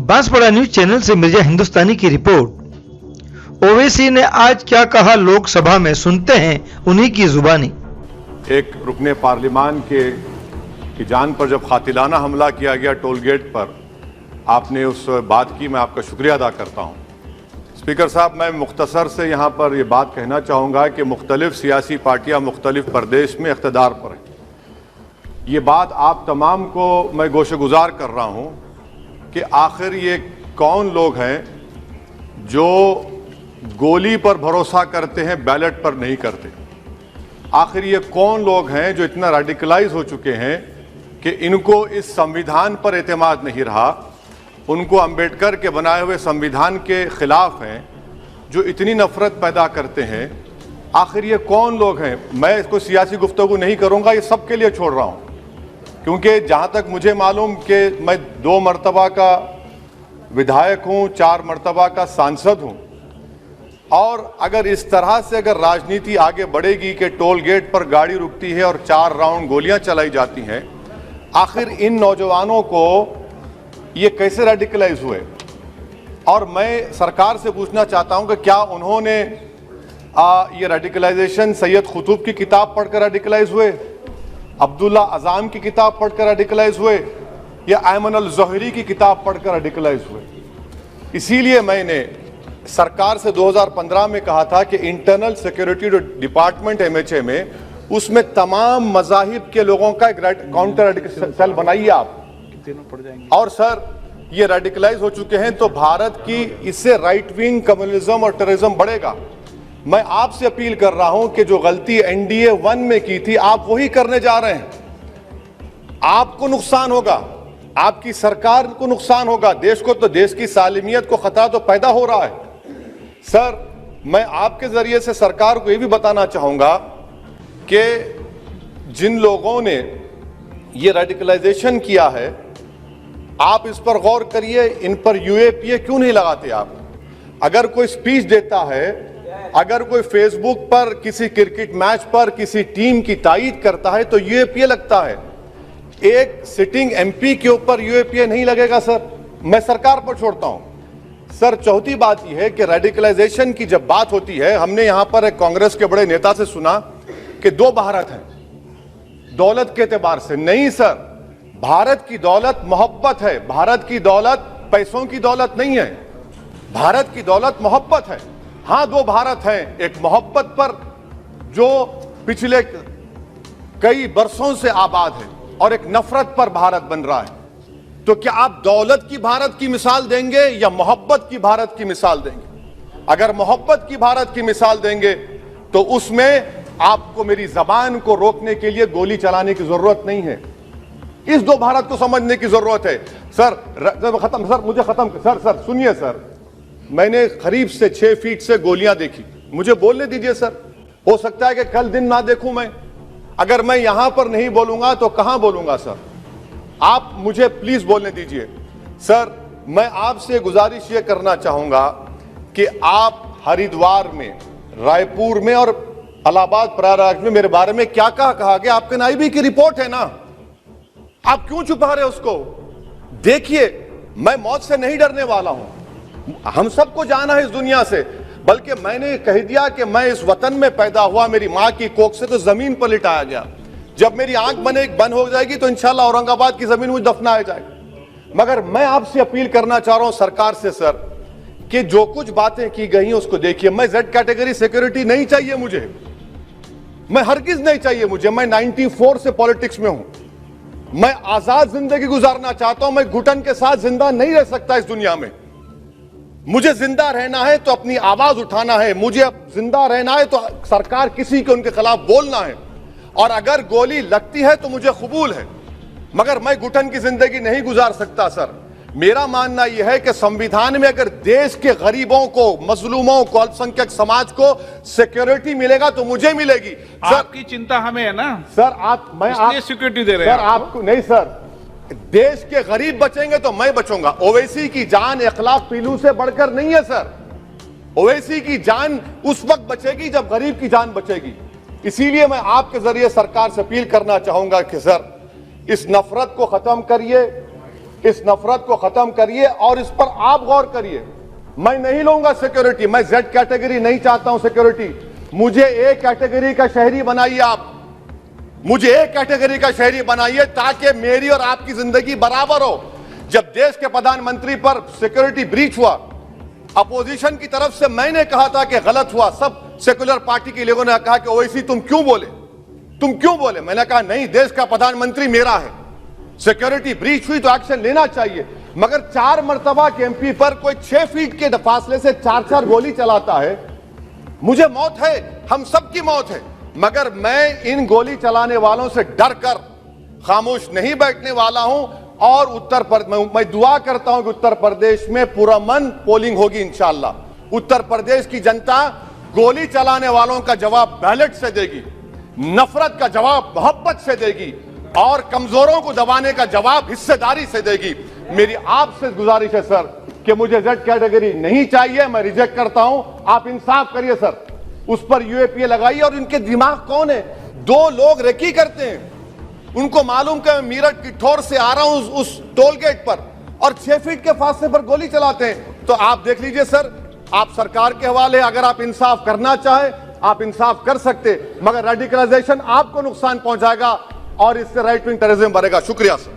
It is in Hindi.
बांसवाड़ा न्यूज चैनल से मिर्जा हिंदुस्तानी की रिपोर्ट। ओवैसी ने आज क्या कहा लोकसभा में, सुनते हैं उन्हीं की जुबानी। एक रुकने पार्लिमान की जान पर जब कातिलाना हमला किया गया टोल गेट पर, आपने उस बात की मैं आपका शुक्रिया अदा करता हूं। स्पीकर साहब, मैं मुख्तसर से यहां पर यह बात कहना चाहूँगा कि मुख्तलिफ सियासी पार्टियां मुख्तलिफ प्रदेश में इख्तिदार पर हैं। ये बात आप तमाम को मैं गोशेगुजार कर रहा हूं कि आखिर ये कौन लोग हैं जो गोली पर भरोसा करते हैं, बैलेट पर नहीं करते। आखिर ये कौन लोग हैं जो इतना रेडिकलाइज हो चुके हैं कि इनको इस संविधान पर एतमाद नहीं रहा, उनको अंबेडकर के बनाए हुए संविधान के खिलाफ हैं, जो इतनी नफरत पैदा करते हैं। आखिर ये कौन लोग हैं? मैं इसको सियासी गुफ्तगू नहीं करूंगा, ये सबके लिए छोड़ रहा हूं, क्योंकि जहां तक मुझे मालूम कि मैं 2 मरतबा का विधायक हूं, 4 मरतबा का सांसद हूं, और अगर इस तरह से अगर राजनीति आगे बढ़ेगी कि टोल गेट पर गाड़ी रुकती है और 4 राउंड गोलियां चलाई जाती हैं, आखिर इन नौजवानों को ये कैसे रेडिकलाइज हुए? और मैं सरकार से पूछना चाहता हूं कि क्या उन्होंने ये रेडिकलाइजेशन सैयद कुतुब की किताब पढ़कर रेडिकलाइज हुए, अब्दुल्ला अज़ाम की किताब पढ़कर रेडिकलाइज हुए, या अयमन अल ज़ोहरी की किताब पढ़कर रेडिकलाइज हुए? इसीलिए मैंने सरकार से 2015 में कहा था कि इंटरनल सिक्योरिटी डिपार्टमेंट MHA में, उसमें तमाम मज़ाहिब के लोगों का एक काउंटर रेडिकल सेल बनाइए आप। और सर, ये रेडिकलाइज हो चुके हैं तो भारत की इससे राइट विंग कम्युनिज्म और टेररिज्म बढ़ेगा। मैं आपसे अपील कर रहा हूं कि जो गलती NDA 1 में की थी, आप वही करने जा रहे हैं। आपको नुकसान होगा, आपकी सरकार को नुकसान होगा, देश को तो, देश की सालिमियत को खतरा तो पैदा हो रहा है। सर, मैं आपके जरिए से सरकार को यह भी बताना चाहूंगा कि जिन लोगों ने ये रेडिकलाइजेशन किया है, आप इस पर गौर करिए, इन पर UAPA क्यों नहीं लगाते आप? अगर कोई स्पीच देता है, अगर कोई फेसबुक पर किसी क्रिकेट मैच पर किसी टीम की तायीद करता है तो UAPA लगता है। एक सिटिंग MP के ऊपर UAPA नहीं लगेगा सर। मैं सरकार पर छोड़ता हूं। सर, चौथी बात यह है कि रेडिकलाइजेशन की जब बात होती है, हमने यहां पर एक कांग्रेस के बड़े नेता से सुना कि 2 भारत हैं दौलत के एतबार से। नहीं सर, भारत की दौलत मोहब्बत है। भारत की दौलत पैसों की दौलत नहीं है, भारत की दौलत मोहब्बत है। हां, 2 भारत हैं, एक मोहब्बत पर जो पिछले कई बरसों से आबाद है, और एक नफरत पर भारत बन रहा है। तो क्या आप दौलत की भारत की मिसाल देंगे या मोहब्बत की भारत की मिसाल देंगे? अगर मोहब्बत की भारत की मिसाल देंगे तो उसमें आपको मेरी जबान को रोकने के लिए गोली चलाने की जरूरत नहीं है। इस 2 भारत को समझने की जरूरत है। सर, खत्म सर, मुझे खत्म सर सुनिए सर, मैंने करीब से 6 फीट से गोलियां देखी, मुझे बोलने दीजिए सर। हो सकता है कि कल दिन ना देखूं मैं। अगर मैं यहां पर नहीं बोलूंगा तो कहां बोलूंगा सर? आप मुझे प्लीज बोलने दीजिए। सर, मैं आपसे गुजारिश यह करना चाहूंगा कि आप हरिद्वार में, रायपुर में और इलाहाबाद प्रयागराज में मेरे बारे में क्या कहा गया, आपके नायबी की रिपोर्ट है ना, आप क्यों छुपा रहे उसको? देखिए, मैं मौत से नहीं डरने वाला हूं, हम सबको जाना है इस दुनिया से, बल्कि मैंने कह दिया कि मैं इस वतन में पैदा हुआ, मेरी मां की कोख से तो जमीन पर लिटाया गया। जब मेरी आंख बंद हो जाएगी तो इंशाल्लाह औरंगाबाद की जमीन मुझे दफनाया जाएगा। मगर मैं आपसे अपील करना चाह रहा हूं सरकार से सर, कि जो कुछ बातें की गई हैं उसको देखिए। मैं Z कैटेगरी सिक्योरिटी नहीं चाहिए मुझे, मैं हरगिज नहीं चाहिए मुझे। मैं 94 से पॉलिटिक्स में हूं, मैं आजाद जिंदगी गुजारना चाहता हूं। मैं घुटन के साथ जिंदा नहीं रह सकता इस दुनिया में। मुझे जिंदा रहना है तो अपनी आवाज उठाना है, मुझे जिंदा रहना है तो सरकार किसी के उनके खिलाफ बोलना है, और अगर गोली लगती है तो मुझे कबूल है, मगर मैं घुटन की जिंदगी नहीं गुजार सकता सर। मेरा मानना यह है कि संविधान में अगर देश के गरीबों को, मजलूमों को, अल्पसंख्यक समाज को सिक्योरिटी मिलेगा तो मुझे मिलेगी। आपकी चिंता हमें है ना सर, मैं सिक्योरिटी दे रहे हैं सर आपको नहीं सर। देश के गरीब बचेंगे तो मैं बचूंगा। ओवैसी की जान इखलाक पीलू से बढ़कर नहीं है सर। ओवैसी की जान उस वक्त बचेगी जब गरीब की जान बचेगी। इसीलिए मैं आपके जरिए सरकार से अपील करना चाहूंगा कि सर, इस नफरत को खत्म करिए, इस नफरत को खत्म करिए और इस पर आप गौर करिए। मैं नहीं लूंगा सिक्योरिटी, मैं जेड कैटेगरी नहीं चाहता हूं सिक्योरिटी। मुझे ए कैटेगरी का शहरी बनाइए आप, मुझे ए कैटेगरी का शहरी बनाइए ताकि मेरी और आपकी जिंदगी बराबर हो। जब देश के प्रधानमंत्री पर सिक्योरिटी ब्रीच हुआ, अपोजिशन की तरफ से मैंने कहा था कि गलत हुआ, सब सेकुलर पार्टी के लोगों ने कहा कि ओवैसी तुम क्यों बोले। मैंने कहा नहीं, देश का प्रधानमंत्री मेरा है, सिक्योरिटी ब्रीच हुई तो एक्शन लेना चाहिए। मगर 4 मर्तबा के एमपी पर कोई 6 फीट के फासले से 4-4 गोली चलाता है। मुझे मौत है, हम सबकी मौत है, मगर मैं इन गोली चलाने वालों से डर कर खामोश नहीं बैठने वाला हूं। और मैं दुआ करता हूं कि उत्तर प्रदेश में पुरअमन पोलिंग होगी इंशाअल्लाह। उत्तर प्रदेश की जनता गोली चलाने वालों का जवाब बैलेट से देगी, नफरत का जवाब मोहब्बत से देगी और कमजोरों को दबाने का जवाब हिस्सेदारी से देगी। मेरी आपसे गुजारिश है सर कि मुझे जेड कैटेगरी नहीं चाहिए, मैं रिजेक्ट करता हूं। आप इंसाफ करिए सर, उस पर यूएपीए लगाइए। और इनके दिमाग कौन है? 2 लोग रेकी करते हैं, उनको मालूम कि मैं मीरठ की ठोर से आ रहा हूं उस टोल गेट पर, और 6 फीट के फासले पर गोली चलाते हैं। तो आप देख लीजिए सर, आप सरकार के हवाले, अगर आप इंसाफ करना चाहें आप इंसाफ कर सकते, मगर रेडिकलाइजेशन आपको नुकसान पहुंचाएगा और इससे राइट विंग टेररिज्म बढ़ेगा। शुक्रिया सर।